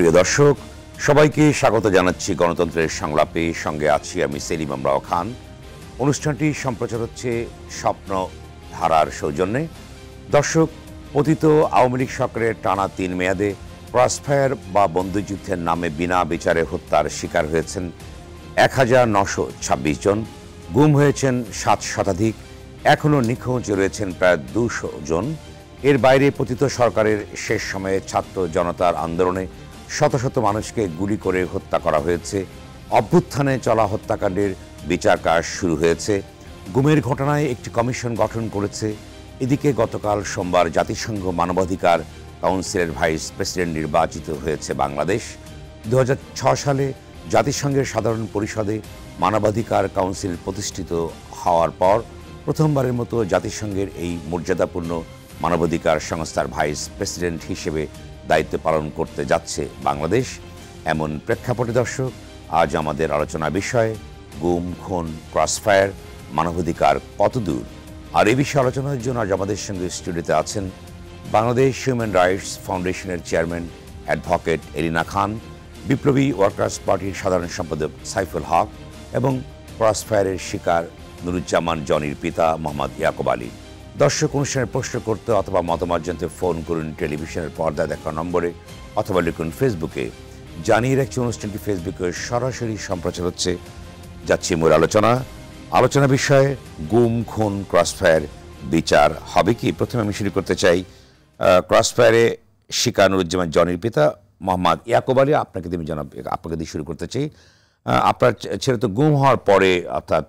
প্রিয় দর্শক, সবাইকে স্বাগত জানাচ্ছি গণতন্ত্রের সংলাপে। সঙ্গে আছি আমি সেলিম আমরাও খান। অনুষ্ঠানটি সম্প্রচার হচ্ছে স্বপ্ন ধারার সৌজন্যে। দর্শক, পতিত আওয়ামী লীগ সরকারের টানা ৩ মেয়াদে ক্রসফায়ার বা বন্দুকযুদ্ধের নামে বিনা বিচারে হত্যার শিকার হয়েছেন ১৯২৬ জন, গুম হয়েছেন ৭ শতাধিক, এখনও নিখোঁজ রয়েছেন প্রায় ২০০ জন। এর বাইরে পতিত সরকারের শেষ সময়ে ছাত্র জনতার আন্দোলনে শত শত মানুষকে গুলি করে হত্যা করা হয়েছে। অভ্যুত্থানে চলা হত্যাকাণ্ডের বিচার কাজ শুরু হয়েছে। গুমের ঘটনায় একটি কমিশন গঠন করেছে। এদিকে গতকাল সোমবার জাতিসংঘ মানবাধিকার কাউন্সিলের ভাইস প্রেসিডেন্ট নির্বাচিত হয়েছে বাংলাদেশ। ২০০৬ সালে জাতিসংঘের সাধারণ পরিষদে মানবাধিকার কাউন্সিল প্রতিষ্ঠিত হওয়ার পর প্রথমবারের মতো জাতিসংঘের এই মর্যাদাপূর্ণ মানবাধিকার সংস্থার ভাইস প্রেসিডেন্ট হিসেবে দায়িত্ব পালন করতে যাচ্ছে বাংলাদেশ। এমন প্রেক্ষাপটে দর্শক, আজ আমাদের আলোচনা বিষয় গুম, খুন, ক্রসফায়ার, মানবাধিকার কতদূর। আর এই বিষয়ে আলোচনার জন্য আজ আমাদের সঙ্গে স্টুডিওতে আছেন বাংলাদেশ হিউম্যান রাইটস ফাউন্ডেশনের চেয়ারম্যান অ্যাডভোকেট এলিনা খান, বিপ্লবী ওয়ার্কার্স পার্টির সাধারণ সম্পাদক সাইফুল হক এবং ক্রসফায়ারের শিকার নুরুজ্জামান জনির পিতা মোহাম্মদ ইয়াকুব আলী। দর্শক, অনুষ্ঠানের প্রশ্ন করতে অথবা মতামত জানতে ফোন করুন টেলিভিশনের পর্দায় দেখা নম্বরে অথবা লিখুন ফেসবুকে। জানিয়ে রাখছি, অনুষ্ঠানটি ফেসবুকে সরাসরি সম্প্রচার হচ্ছে। যাচ্ছি মূল আলোচনা বিষয়ে গুম, খুন, ক্রসফায়ার বিচার হবে কি। প্রথমে আমি শুরু করতে চাই ক্রসফায়ারে শিকার নুরুজ্জামান জনির পিতা মোহাম্মদ ইয়াকুব আলী। আপনাকে দিয়ে শুরু করতে চাই। আপনার ছেলে তো গুম হওয়ার পরে, অর্থাৎ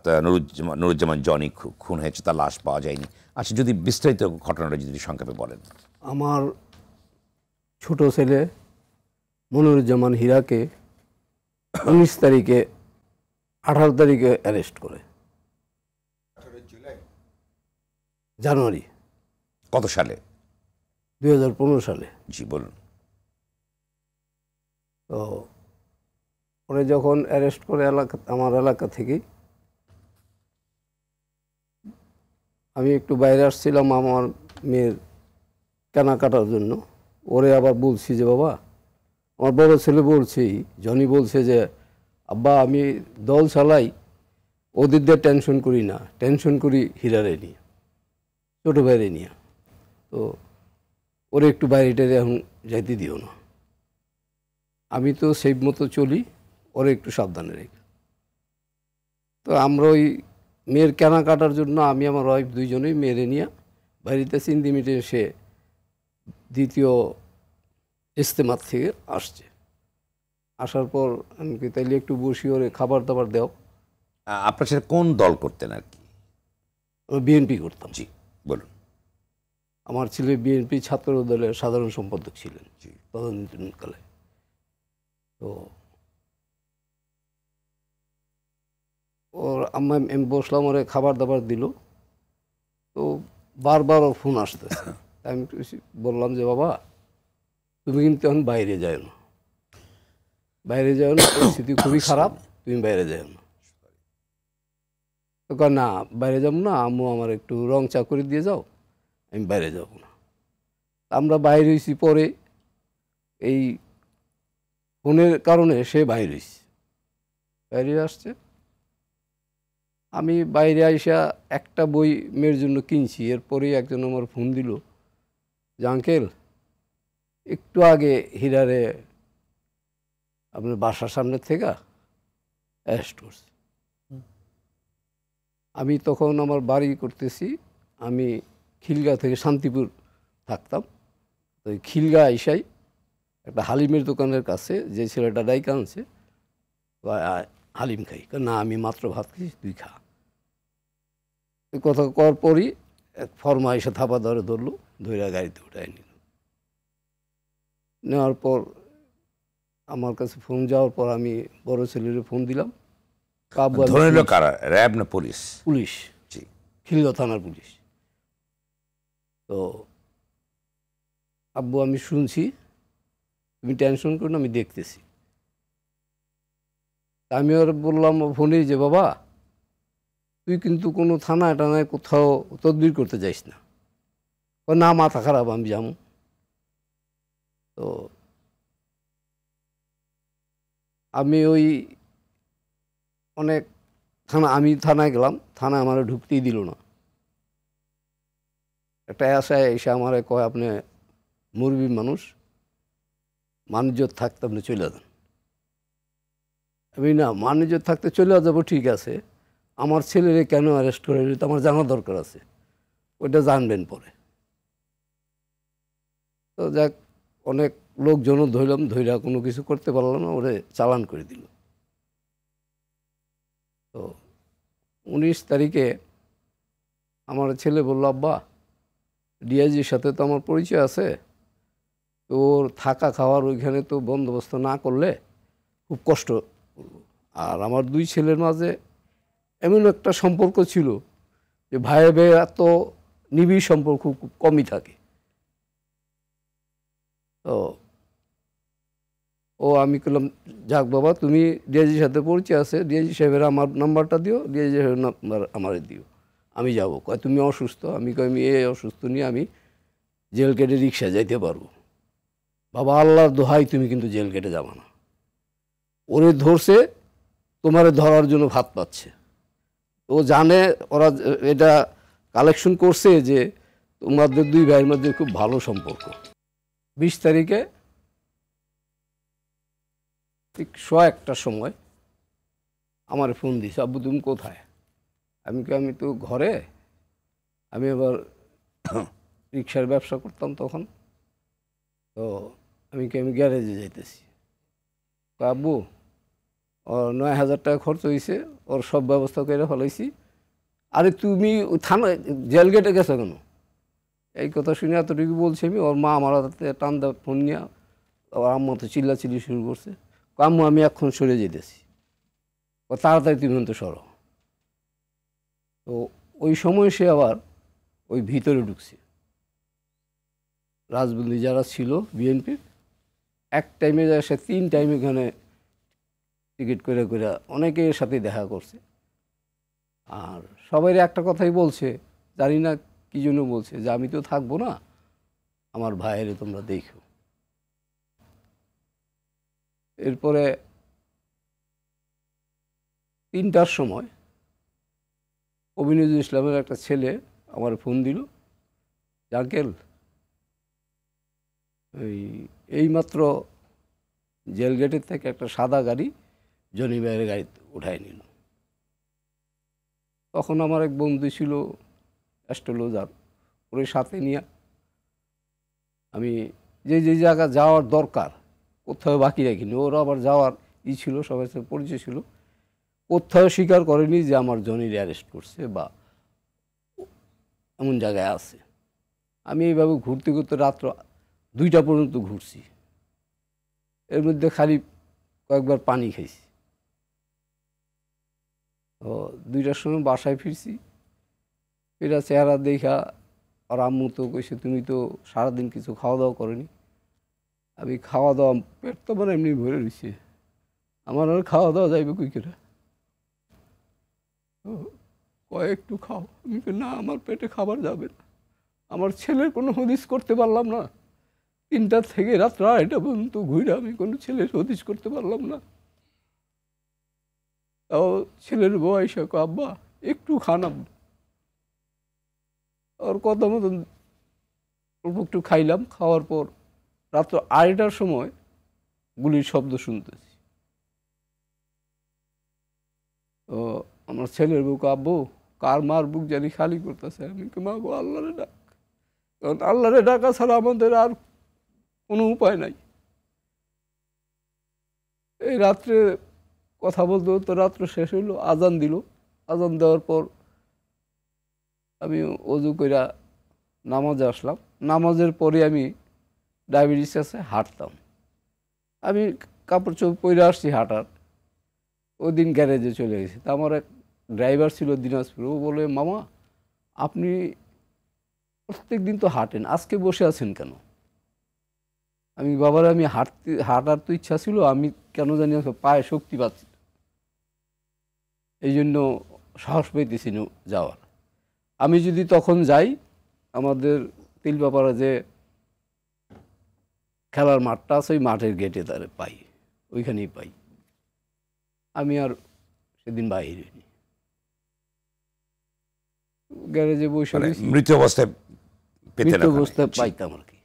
নুরুজ্জামান জনি খুন হয়েছে, তার লাশ পাওয়া যায়নি। আচ্ছা, যদি বিস্তারিত ঘটনাটা যদি সংক্ষেপে বলেন। আমার ছোট ছেলে মনিরুজ্জামান হীরাকে ১৯ তারিখে ১৮ তারিখে অ্যারেস্ট করে। জানুয়ারি। কত সালে? ২০১৫ সালে। জি বলুন। তো পরে যখন অ্যারেস্ট করে আমার এলাকা থেকে, আমি একটু বাইরে আসছিলাম আমার মেয়ের কেনাকাটার জন্য। ওরে আবার বলছি যে বাবা, আমার বড় ছেলে বলছি, জনি বলছে যে আব্বা আমি দল চালাই, ওদের দিয়ে টেনশন করি না, টেনশন করি হীরারে নিয়ে, ছোটো বাইরে নিয়ে। তো ওরে একটু বাইরেটারে এখন যাইতে দিও না। আমি তো সেই মতো চলি, ওরে একটু সাবধানে রেখে। তো আমরা ওই মেয়ের কেনাকাটার জন্য আমি আমার ওয়াইফ দুইজনেই মেয়েরে নিয়ে বাড়িতে চিন্দিমিটে সে দ্বিতীয় ইজতেমার থেকে আসছে। আসার পর আমি তাইলে একটু বসি, ওরে খাবার দাবার দেও। আপনার ছেলে কোন দল করতেন আর কি? বিএনপি করতাম। জি বলুন। আমার ছেলে বিএনপি ছাত্র দলের সাধারণ সম্পাদক ছিলেন তদন্তকালে। তো ওর আমি বসলাম, ওরে খাবার দাবার দিল। তো বারবার ওর ফোন আসতেছে। আমি বললাম যে বাবা তুমি কিন্তু এখন বাইরে যাও না, বাইরে যাও না, পরিস্থিতি খুবই খারাপ, তুমি বাইরে যাও না। তো না বাইরে যাবো না, আম্মু আমার একটু রং চা করে দিয়ে যাও, আমি বাইরে যাব না। আমরা বাইরে হয়েছি, পরে এই ফোনের কারণে সে বাইরে হয়েছে, বাইরে আসছে। আমি বাইরে আইসা একটা বই মেয়ের জন্য কিনছি। এরপরেই একজন আমার ফোন দিল যে আঙ্কেল একটু আগে হীরারে আপনার বাসার সামনে থেকে অ্যারেস্ট করছে। আমি তখন আমার বাড়ি করতেছি, আমি খিলগা থেকে শান্তিপুর থাকতাম। তো খিলগা আইসাই একটা হালিমের দোকানের কাছে যে ছেলেটা ডাইকা আনছে, হালিম খাই না, আমি মাত্র ভাত খাইছি, তুই খা। এই কথা করার পরই এক ফর্মা এসে থাপা ধরলো, ধৈরা গাড়িতে উঠায় নিল। নেওয়ার পর আমার কাছে ফোন যাওয়ার পর আমি বড় ছেলের ফোন দিলাম। কারা, র্যাব না পুলিশ? পুলিশ, জি, খিলগা থানার পুলিশ। তো আব্বু আমি শুনছি, তুমি টেনশন করো না, আমি দেখতেছি। আমি আর বললাম ফোনে যে বাবা তুই কিন্তু কোনো থানায় টানায় কোথাও তদবির করতে যাইস না। না মাথা খারাপ, আমি যাবো। তো আমি ওই অনেক আমি থানায় গেলাম, থানায় আমার ঢুকতেই দিল না। একটা আশায় এসে আমার কয়, আপনি মুরবি মানুষ, মানুষজন থাকতে আপনি চলে যান। আমি না, মানুষজন থাকতে চলে যাবো ঠিক আছে, আমার ছেলেরে কেন অ্যারেস্ট করে এটা আমার জানা দরকার আছে, ওইটা জানবেন পরে। তো যাক, অনেক লোকজনও ধরলাম, ধৈরা কোনো কিছু করতে পারলাম না, ওরে চালান করে দিল। তো 19 তারিখে আমার ছেলে বলল, আব্বা ডিআইজির সাথে তো আমার পরিচয় আছে, তো ওর থাকা খাওয়ার ওইখানে তো বন্দোবস্ত না করলে খুব কষ্ট করব। আর আমার 2 ছেলের মাঝে এমন একটা সম্পর্ক ছিল যে ভাইয়ে ভাইয়ে এত নিবিড় সম্পর্ক খুব কমই থাকে। তো আমি বললাম, যাক বাবা, তুমি ডিআইজির সাথে পরিচয় আছে, ডিআইজি সাহেবের আমার নাম্বারটা দিও, ডিআইজি সাহেবের নাম্বার আমারে দিও, আমি যাবো। কয় তুমি অসুস্থ? আমি কই, আমি অসুস্থ নিয়ে আমি জেল কেটে রিক্সা যাইতে পারবো। বাবা, আল্লাহর দোহাই, তুমি কিন্তু জেল কেটে যাবা না, ওরে ধরছে, তোমারে ধরার জন্য ভাত পাচ্ছে। ও জানে, ওরা এটা কালেকশন করছে যে তোমাদের 2 ভাইয়ের মধ্যে খুব ভালো সম্পর্ক। 20 তারিখে ঠিক 1:15টার সময় আমার ফোন দিছে, আব্বু তুমি কোথায়? আমি তো ঘরে, আমি আবার রিক্সার ব্যবসা করতাম তখন। তো আমি গ্যারেজে যাইতেছি। আব্বু, ওর 9,000 টাকা খরচ হয়েছে, ওর সব ব্যবস্থা করে ফেলাইছি। আরে তুমি থানা জেল গেটে গেছো কেন? এই কথা শুনে এতটুকু বলছি আমি। ওর মা আমার হাতে টান দেওয়া ফোন নিয়ে ওর আম্মা তো চিল্লাচিল্লি শুরু করছে। আম্মু, আমি এখন সরে যেতেছি, ও তাড়াতাড়ি তুমি তো সরো। তো ওই সময় সে আবার ওই ভিতরে ঢুকছে। রাজবন্দি যারা ছিল বিএনপির, এক টাইমে যায় সে 3 টাইম এখানে টিকিট করে করে অনেকের সাথে দেখা করছে। আর সবাই একটা কথাই বলছে, জানি না কি জন্য বলছে, যে আমি তো থাকবো না, আমার ভাইয়ের তোমরা দেখো। এরপরে 3টার সময় অভিনজরুল ইসলামের একটা ছেলে আমার ফোন দিল, আঙ্কেল এইমাত্র জেল গেটের থেকে একটা সাদা গাড়ি জনি ভাইয়ের গাড়িতে উঠায় নিল। তখন আমার এক বন্ধু ছিল অ্যাস্ট্রোলজার, ওর সাথে নিয়ে আমি যে যে জায়গা যাওয়ার দরকার কোথাও বাকি রাখিনি। ওর আবার যাওয়ার ছিল, সবার সাথে পরিচয় ছিল, কোথাও স্বীকার করেনি যে আমার জনির অ্যারেস্ট করছে বা এমন জায়গায় আছে। আমি এইভাবে ঘুরতে ঘুরতে রাত্র 2টা পর্যন্ত ঘুরছি। এর মধ্যে খালি কয়েকবার পানি খাইছি। তো 2টার সময় বাসায় ফিরছি, এরা চেহারা দেখা আর আম্মু তো কইছে, তুমি তো সারাদিন কিছু খাওয়া দাওয়া করেনি। আমি খাওয়া দাওয়া, পেট তো আমার এমনি ভরে রয়েছে, আমার আর খাওয়া দাওয়া যাইবে কই করে? একটু খাও। আমি না, আমার পেটে খাবার যাবে না। আমার ছেলের কোনো হদিস করতে পারলাম না। 3টা থেকে রাত 2:30 পর্যন্ত ঘুরে আমি কোনো ছেলের হদিস করতে পারলাম না। তাও ছেলের বয়স, আব্বা একটু খানাম। ওর কথা মতন অল্প একটু খাইলাম। খাওয়ার পর রাত্র 2:30টার সময় গুলির শব্দ শুনতেছি। তো আমার ছেলের বুক, আব্বু কার মার বুক জানি খালি করতেছে। আমি মা গো, আল্লাহরে ডাক। কারণ আল্লাহরে ডাকা ছাড়া আমাদের আর কোনো উপায় নাই। এই রাত্রে কথা বলতে বলতে রাত্র শেষ হইলো, আজান দিল। আজান দেওয়ার পর আমি অজু কইরা নামাজে আসলাম। নামাজের পরে আমি ডায়াবেটিস আছে, হাঁটতাম। আমি কাপড় চোপড় পরে আসছি হাঁটার। ওই দিন গ্যারেজে চলে গেছি। তা আমার এক ড্রাইভার ছিল দিনাজপুর, ও বলে, মামা আপনি প্রত্যেক দিন তো হাঁটেন, আজকে বসে আছেন কেন? আমি, বাবার আমি হাঁটার তো ইচ্ছা ছিল, আমি কেন জানি পায়ে শক্তি পাচ্ছি, এই জন্য সাহস পাইতেছি না যাওয়ার। আমি যদি তখন যাই, আমাদের তিলপাপাড়া যে খেলার মাঠটা আছে, ওই মাঠের গেটে তারে পাই, ওইখানেই পাই। আমি আর সেদিন বাইরে নি, গ্যারেজে বসে মানে রয়েছি, মৃত অবস্থায় পেতেন মৃত ওখানে। অবস্থায় জি। পাইতাম আর কি।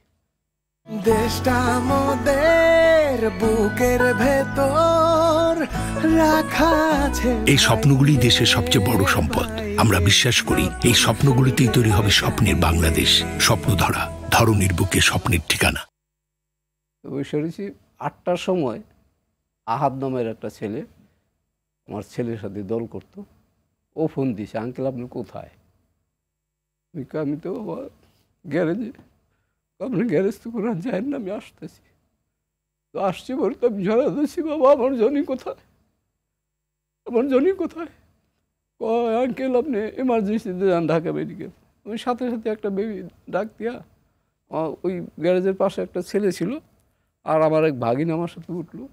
দেশটা মোদের বুকের ভেতর রাখা আছে। এই স্বপ্নগুলি দেশের সবচেয়ে বড় সম্পদ। আমরা বিশ্বাস করি এই স্বপ্নগুলিতেই তৈরি হবে স্বপ্নের বাংলাদেশ। স্বপ্ন ধরা, ধরনীর বুকে স্বপ্নের ঠিকানা। তো বসে রয়েছি, 8টার সময় আহাদ নামের একটা ছেলে, আমার ছেলের সাথে দল করতো, ও ফোন দিছে, আঙ্কেল আপনি কোথায়? আমি তো বাবা গ্যারেজে। আপনি গ্যারেজ তো করে যান না, আমি আসতেছি। তো আসছি বলতে আমি ঝরা দিচ্ছি, বাবা আমার জনি কোথায়, আমার জনি কোথায়? কয় আঙ্কেল আপনি এমার্জেন্সিতে যান ঢাকা মেডিকেল। আমি সাথে সাথে একটা বেবি ডাক দিয়া, ওই গ্যারেজের পাশে একটা ছেলে ছিল আর আমার এক ভাগিন আমার সাথে উঠলো।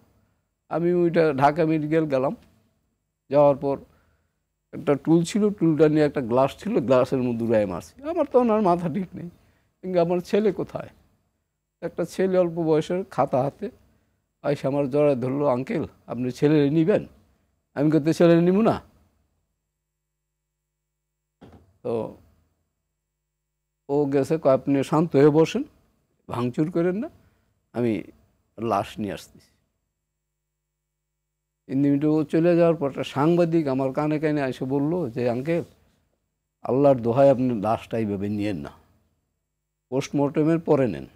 আমি ওইটা ঢাকা মেডিকেল গেলাম। যাওয়ার পর একটা টুল ছিল, টুলটা নিয়ে একটা গ্লাস ছিল, গ্লাসের মধ্যে উড়াই মারছি। আমার তো আর মাথা ঠিক নেই, কিন্তু আমার ছেলে কোথায়? একটা ছেলে অল্প বয়সের, খাতা হাতে আইসা আমার জড়ায় ধরলো, আঙ্কেল আপনি ছেলে নিবেন? আমি করতে ছেলে নিব না। তো ও গেছে, কয় আপনি শান্ত হয়ে বসেন, ভাঙচুর করেন না, আমি লাশ নিয়ে আসতেছি। 3 মিনিটে ও চলে যাওয়ার পর একটা সাংবাদিক আমার কানে কানে এসে বললো যে আঙ্কেল আল্লাহর দোহাই আপনি লাশটা এইভাবে নিয়েন না, পোস্টমর্টমের পরে নেন,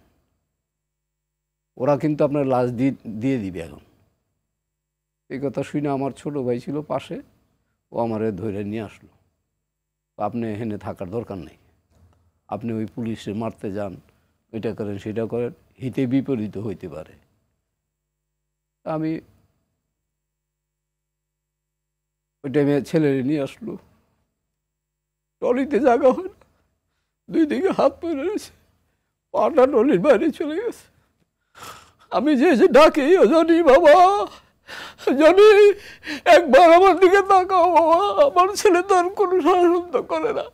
ওরা কিন্তু আপনার লাশ দিয়ে দিবে এখন। এই কথা শুনে আমার ছোট ভাই ছিল পাশে, ও আমারে ধরে নিয়ে আসলো। আপনি এখানে থাকার দরকার নেই, আপনি ওই পুলিশে মারতে যান, এটা করেন সেটা করেন, হিতে বিপরীত হইতে পারে। আমি ওই টাইমে ছেলে নিয়ে আসলো, টলিতে জায়গা হয় না, 2 দিকে হাত পরে রয়েছে, পাটা টলির বাইরে চলে গেছে। আমি যে ডাকি, ও জনি বাবা, জনি একবার আমার দিকে তাকাও বাবা, আমার ছেলে তো আর কোনো সাহায্য করে না।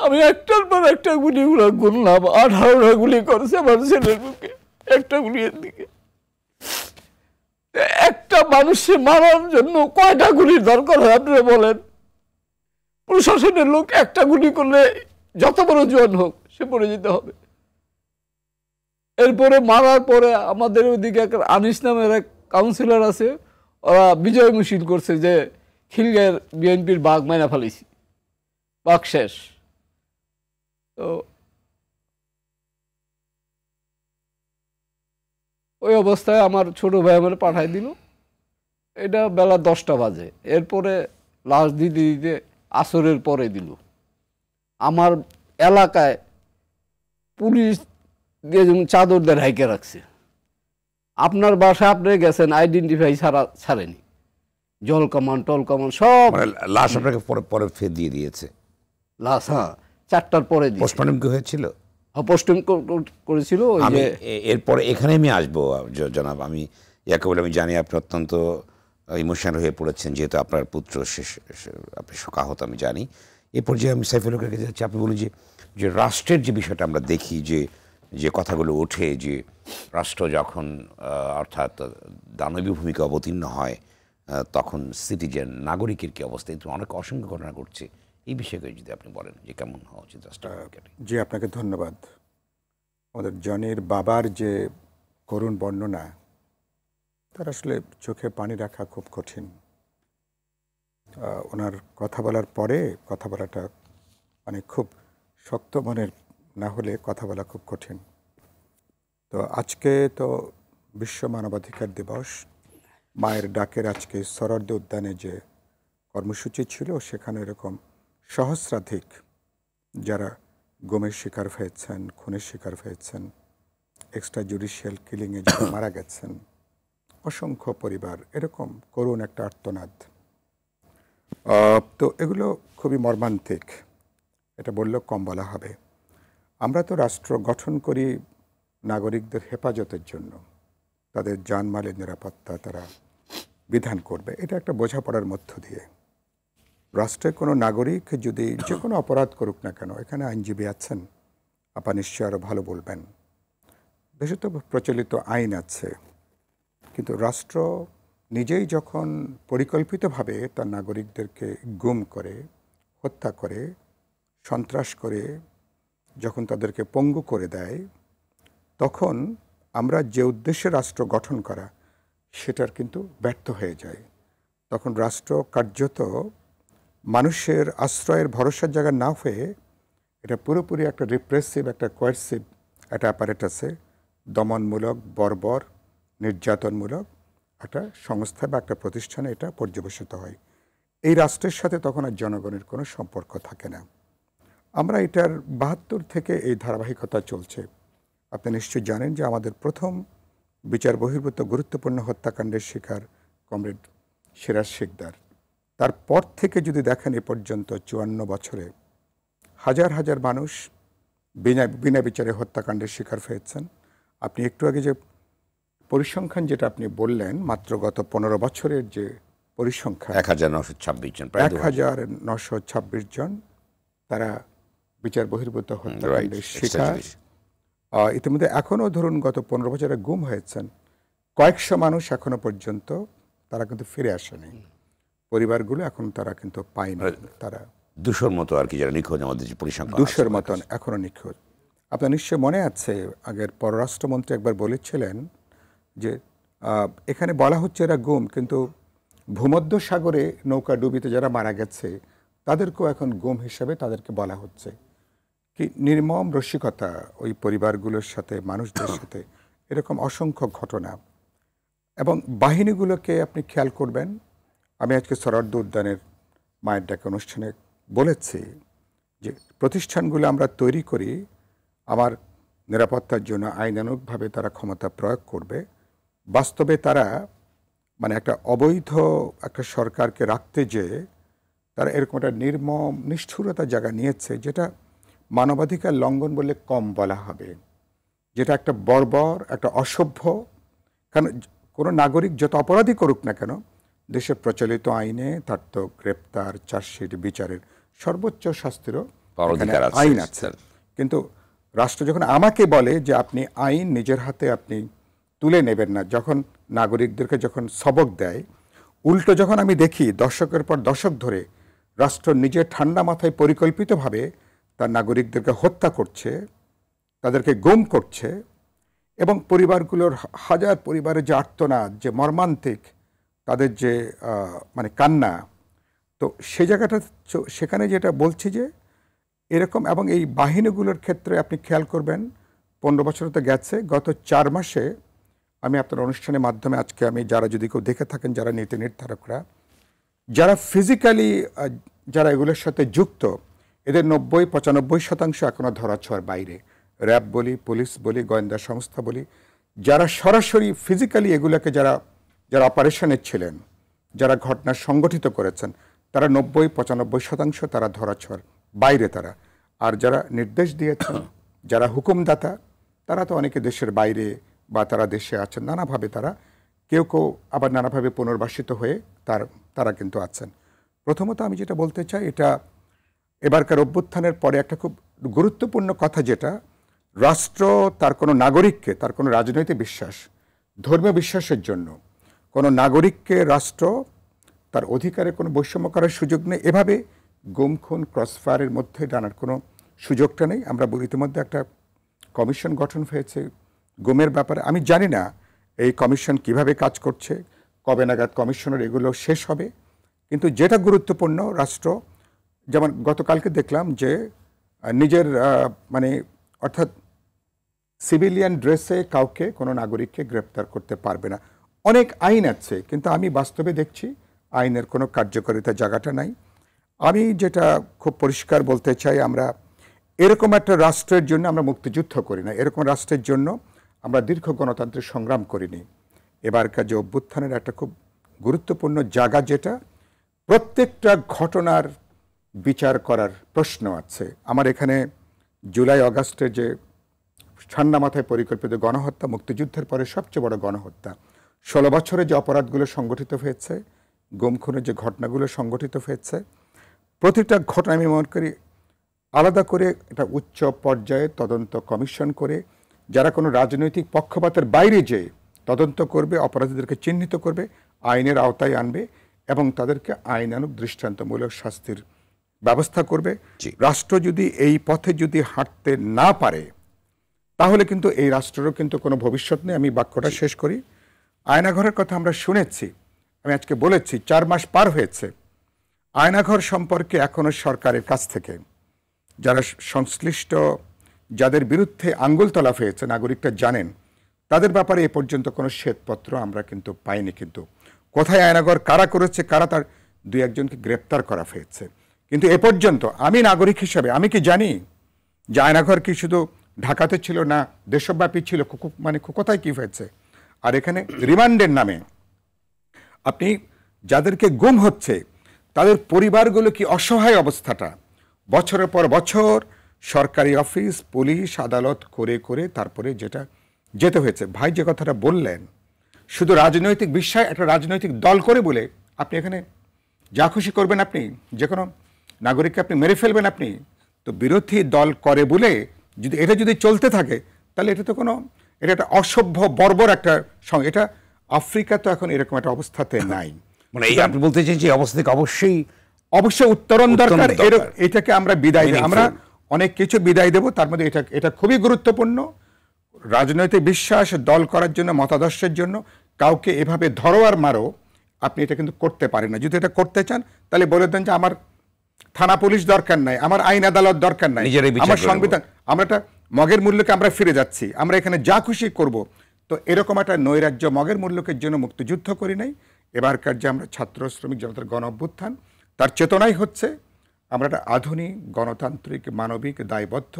আমি একটার পর একটা গুলিগুলো গুনলাম, 18টা গুলি করেছে আমার ছেলের বুকে, একটা গুলির দিকে। একটা মানুষকে মারার জন্য কয়টা গুলির দরকার হয় আপনারা বলেন? প্রশাসনের লোক একটা গুলি করলে যত বড় জোয়ান হোক সে পড়ে যেতে হবে। এরপরে মারার পরে আমাদের ওইদিকে এক আনিস নামের এক কাউন্সিলর আছে, ওরা বিজয় মিছিল করছে যে খিলগাঁয়ের বিএনপির বাঘ মাইনা ফেলেছি, বাঘ শেষ। তো ওই অবস্থায় আমার ছোট ভাই আমার পাঠাই দিল, এটা বেলা 10টা বাজে। এরপরে লাশ দিতে দিতে আসরের পরে দিল। আমার এলাকায় পুলিশ দিয়ে যেমন চাদর দিয়ে ঢাইকে রাখছে। আপনার বাসায় আপনি গেছেন, আইডেন্টিফাই ছাড়েনি, জল কামান টল কামান সব। মানে লাশ আপনাকে পরে পরে ফের দিয়ে দিয়েছে? লাশ, হ্যাঁ, 4টার পরে দিয়েছে। পোস্টমর্টম কি হয়েছিল? পোস্টম করেছিল। ওই আমি যে এরপরে এখানে আমি আসবো জনাব। আমি ইয়াকুব, আমি জানি আপনি অত্যন্ত ইমোশনাল হয়ে পড়েছেন, যেহেতু আপনার পুত্র আপনি শোকাহত, আমি জানি। এ পর্যায়ে আমি সাইফুল হকের কাছে যাচ্ছি। আপনি বলুন যে রাষ্ট্রের যে বিষয়টা আমরা দেখি, যে কথাগুলো ওঠে, যে রাষ্ট্র যখন অর্থাৎ দানবীয় ভূমিকা অবতীর্ণ হয়, তখন সিটিজেন নাগরিকের কী অবস্থা, কিন্তু অনেক অসংখ্য ঘটনা ঘটছে। এই বিষয়কে যদি আপনি বলেন যে কেমন হওয়া উচিত রাষ্ট্রের। জি, আপনাকে ধন্যবাদ। আমাদের জনির বাবার যে করুণ বর্ণনা, তার আসলে চোখে পানি রাখা খুব কঠিন। ওনার কথা বলার পরে কথা বলাটা মানে খুব শক্ত মনের না হলে কথা বলা খুব কঠিন। তো আজকে তো বিশ্ব মানবাধিকার দিবস, মায়ের ডাকের আজকে সরোয়ার্দী উদ্যানে যে কর্মসূচি ছিল, সেখানে এরকম সহস্রাধিক যারা গুমের শিকার হয়েছেন, খুনের শিকার হয়েছেন, এক্সট্রা জুডিশিয়াল কিলিংয়ে যারা মারা গেছেন, অসংখ্য পরিবার, এরকম করুণ একটা আর্তনাদ। তো এগুলো খুবই মর্মান্তিক, এটা বললেও কম বলা হবে। আমরা তো রাষ্ট্র গঠন করি নাগরিকদের হেফাজতের জন্য, তাদের জানমালের নিরাপত্তা তারা বিধান করবে, এটা একটা বোঝাপড়ার মধ্য দিয়ে। রাষ্ট্রের কোনো নাগরিক যদি যে কোনো অপরাধ করুক না কেন, এখানে আইনজীবী আছেন, আপনি নিশ্চয়ই আরও ভালো বলবেন। দেশে তো প্রচলিত আইন আছে, কিন্তু রাষ্ট্র নিজেই যখন পরিকল্পিতভাবে তার নাগরিকদেরকে গুম করে, হত্যা করে, সন্ত্রাস করে, যখন তাদেরকে পঙ্গু করে দেয়, তখন আমরা যে উদ্দেশ্যে রাষ্ট্র গঠন করা সেটার কিন্তু ব্যর্থ হয়ে যায়। তখন রাষ্ট্র কার্যত মানুষের আশ্রয়ের ভরসার জায়গা না হয়ে এটা পুরোপুরি একটা রিপ্রেসিভ, একটা কোয়ার্সিভ একটা অ্যাপারেটাসে, দমনমূলক, বর্বর, নির্যাতনমূলক একটা সংস্থা বা একটা প্রতিষ্ঠানে এটা পর্যবেসিত হয়। এই রাষ্ট্রের সাথে তখন আর জনগণের কোনো সম্পর্ক থাকে না। আমরা এটার ৭২ থেকে এই ধারাবাহিকতা চলছে। আপনি নিশ্চয়ই জানেন যে আমাদের প্রথম বিচার বহির্ভূত গুরুত্বপূর্ণ হত্যাকাণ্ডের শিকার কমরেড সিরাজ শিকদার। তারপর থেকে যদি দেখেন এ পর্যন্ত ৫৪ বছরে হাজার হাজার মানুষ বিনা বিচারে হত্যাকাণ্ডের শিকার হয়েছেন। আপনি একটু আগে যে পরিসংখ্যান যেটা আপনি বললেন, মাত্র গত ১৫ বছরের যে পরিসংখ্যান, ১,৯২৬ জন, ১,৯২৬ জন তারা বিচার বহির্ভূত হত্যাকাণ্ডের শিকার। ইতিমধ্যে এখনও ধরুন গত ১৫ বছরে গুম হয়েছেন কয়েকশো মানুষ, এখনো পর্যন্ত তারা কিন্তু ফিরে আসেনি। পরিবারগুলো এখন তারা কিন্তু পায়নি। তারা ২০০-র মতো আর কি যারা নিখোঁজ, আমাদের যে পরিসংখ্যান ২০০-র মতন এখনো নিখোঁজ। আপনার নিশ্চয় মনে আছে আগের পররাষ্ট্রমন্ত্রী একবার বলেছিলেন যে এখানে বলা হচ্ছে এরা গুম, কিন্তু ভূমধ্য সাগরে নৌকা ডুবিতে যারা মারা গেছে তাদেরকেও এখন গুম হিসাবে তাদেরকে বলা হচ্ছে। কি নির্মম রসিকতা ওই পরিবারগুলোর সাথে, মানুষদের সাথে, এরকম অসংখ্য ঘটনা। এবং বাহিনীগুলোকে আপনি খেয়াল করবেন, আমি আজকে সরার্দ উদ্যানের মায়ের ডাকে অনুষ্ঠানে বলেছি যে প্রতিষ্ঠানগুলো আমরা তৈরি করি আমার নিরাপত্তার জন্য, আইনানুগভাবে তারা ক্ষমতা প্রয়োগ করবে। বাস্তবে তারা মানে একটা অবৈধ একটা সরকারকে রাখতে যেয়ে তারা এরকম একটা নির্মম নিষ্ঠুরতার জায়গা নিয়েছে, যেটা মানবাধিকার লঙ্ঘন বলে কম বলা হবে, যেটা একটা বর্বর, একটা অসভ্য। কারণ কোনো নাগরিক যত অপরাধী করুক না কেন, দেশের প্রচলিত আইনে তার তো গ্রেপ্তার, চার্জশিট, বিচারের সর্বোচ্চ শাস্তিরও আইন আছে। কিন্তু রাষ্ট্র যখন আমাকে বলে যে আপনি আইন নিজের হাতে আপনি তুলে নেবেন না, যখন নাগরিকদেরকে যখন সবক দেয়, উল্টো যখন আমি দেখি দশকের পর দশক ধরে রাষ্ট্র নিজের ঠান্ডা মাথায় পরিকল্পিতভাবে তার নাগরিকদেরকে হত্যা করছে, তাদেরকে গুম করছে, এবং পরিবারগুলোর হাজার পরিবারের যে আর্তনাদ, যে মর্মান্তিক তাদের যে মানে কান্না, তো সে জায়গাটা সেখানে যেটা বলছি যে এরকম। এবং এই বাহিনীগুলোর ক্ষেত্রে আপনি খেয়াল করবেন ১৫ বছর তো গেছে, গত ৪ মাসে আমি আপনার অনুষ্ঠানের মাধ্যমে আজকে আমি যারা যদি কেউ দেখে থাকেন, যারা নীতি নির্ধারকরা, যারা ফিজিক্যালি যারা এগুলোর সাথে যুক্ত, এদের ৯০-৯৫% এখনও ধরাছোঁয়ার বাইরে। র্যাব বলি, পুলিশ বলি, গোয়েন্দা সংস্থা বলি, যারা সরাসরি ফিজিক্যালি এগুলোকে যারা অপারেশনে ছিলেন, যারা ঘটনা সংগঠিত করেছেন, তারা ৯০-৯৫% তারা ধরাছোঁয়ার বাইরে তারা। আর যারা নির্দেশ দিয়েছেন, যারা হুকুমদাতা, তারা তো অনেকে দেশের বাইরে বা তারা দেশে আছেন, নানাভাবে তারা কেউ আবার নানাভাবে পুনর্বাসিত হয়ে তারা কিন্তু আছেন। প্রথমত আমি যেটা বলতে চাই, এটা এবারকার অভ্যুত্থানের পরে একটা খুব গুরুত্বপূর্ণ কথা, যেটা রাষ্ট্র তার কোনো নাগরিককে, তার কোনো রাজনৈতিক বিশ্বাস, ধর্মীয় বিশ্বাসের জন্য কোনো নাগরিককে রাষ্ট্র তার অধিকারে কোনো বৈষম্য করার সুযোগ নেই। এভাবে গুম, খুন, ক্রসফায়ারের মধ্যে ডানার কোনো সুযোগটা নেই। আমরা ইতিমধ্যে একটা কমিশন গঠন হয়েছে গুমের ব্যাপারে। আমি জানি না এই কমিশন কিভাবে কাজ করছে, কবে নাগাদ কমিশনের এগুলো শেষ হবে, কিন্তু যেটা গুরুত্বপূর্ণ, রাষ্ট্র যেমন গতকালকে দেখলাম যে নিজের মানে অর্থাৎ সিভিলিয়ান ড্রেসে কাউকে, কোনো নাগরিককে গ্রেপ্তার করতে পারবে না। অনেক আইন আছে, কিন্তু আমি বাস্তবে দেখছি আইনের কোনো কার্যকারিতা জায়গাটা নাই। আমি যেটা খুব পরিষ্কার বলতে চাই, আমরা এরকম একটা রাষ্ট্রের জন্য আমরা মুক্তিযুদ্ধ করি না, এরকম রাষ্ট্রের জন্য আমরা দীর্ঘ গণতান্ত্রিক সংগ্রাম করিনি। এবারকার যে অভ্যুত্থানের একটা খুব গুরুত্বপূর্ণ জায়গা, যেটা প্রত্যেকটা ঘটনার বিচার করার প্রশ্ন আছে। আমার এখানে জুলাই আগস্টে যে ঠান্ডা মাথায় পরিকল্পিত গণহত্যা, মুক্তিযুদ্ধের পরে সবচেয়ে বড় গণহত্যা, 16 বছরে যে অপরাধগুলো সংগঠিত হয়েছে, গুম খুনের যে ঘটনাগুলো সংগঠিত হয়েছে, প্রতিটা ঘটনা আমি মনে করি আলাদা করে একটা উচ্চ পর্যায়ে তদন্ত কমিশন করে, যারা কোনো রাজনৈতিক পক্ষপাতের বাইরে যেয়ে তদন্ত করবে, অপরাধীদেরকে চিহ্নিত করবে, আইনের আওতায় আনবে এবং তাদেরকে আইনানুগ দৃষ্টান্তমূলক শাস্তির ব্যবস্থা করবে। রাষ্ট্র যদি এই পথে যদি হাঁটতে না পারে তাহলে কিন্তু এই রাষ্ট্রেরও কিন্তু কোনো ভবিষ্যৎ নেই। আমি বাক্যটা শেষ করি। আয়নাঘরের কথা আমরা শুনেছি, আমি আজকে বলেছি 4 মাস পার হয়েছে। আয়নাঘর সম্পর্কে এখনো সরকারের কাছ থেকে যারা সংশ্লিষ্ট, যাদের বিরুদ্ধে আঙ্গুল তোলা হয়েছে, নাগরিকরা জানেন, তাদের ব্যাপারে এ পর্যন্ত কোনো শ্বেতপত্র আমরা কিন্তু পাইনি। কিন্তু কোথায় আয়নাঘর কারা করেছে, কারা তার 2-1 জনকে গ্রেপ্তার করা হয়েছে, কিন্তু এ পর্যন্ত আমি নাগরিক হিসাবে আমি কি জানি যে আয়নাঘর কি শুধু ঢাকাতে ছিল না দেশব্যাপী ছিল, মানে কোথায় কি হয়েছে। আর এখানে রিমান্ডের নামে আপনি যাদেরকে গুম হচ্ছে তাদের পরিবারগুলো কি অসহায় অবস্থাটা, বছরের পর বছর সরকারি অফিস, পুলিশ, আদালত করে করে তারপরে যেটা যেতে হয়েছে। ভাই যে কথাটা বললেন, শুধু রাজনৈতিক বিষয়, একটা রাজনৈতিক দল করে বলে আপনি এখানে যা খুশি করবেন, আপনি যে কোনো নাগরিককে আপনি মেরে ফেলবেন, আপনি তো বিরোধী দল করে বলে যদি এটা যদি চলতে থাকে তাহলে এটা তো কোনো, এটা একটা অসভ্য বর্বর একটা এটা আফ্রিকা তো এখন এরকম একটা অবস্থাতে নাই। মানে এই আপনি বলতে চাইছেন যে অবস্থা থেকে অবশ্যই উত্তরণ দরকার। এটাকে আমরা বিদায় দেব, আমরা অনেক কিছু বিদায় দেব, তার মধ্যে এটা খুবই গুরুত্বপূর্ণ। রাজনৈতিক বিশ্বাস দল করার জন্য, মতাদর্শের জন্য কাউকে এভাবে ধরো আর মারো, আপনি এটা কিন্তু করতে পারেন না। যদি এটা করতে চান তাহলে বলে দেন যে আমার থানা পুলিশ দরকার নাই, আমার আইন আদালত দরকার নাই, আমার সংবিধান, আমরা একটা মগের মূল্যকে আমরা ফিরে যাচ্ছি, আমরা এখানে যা খুশি করব। তো এরকম একটা নৈরাজ্য মগের মূল্যকের জন্য মুক্তিযুদ্ধ করি নাই। এবারকার যে আমরা ছাত্র শ্রমিক জনতার গণ অভ্যুত্থান, তার চেতনাই হচ্ছে আমরা একটা আধুনিক গণতান্ত্রিক মানবিক দায়বদ্ধ,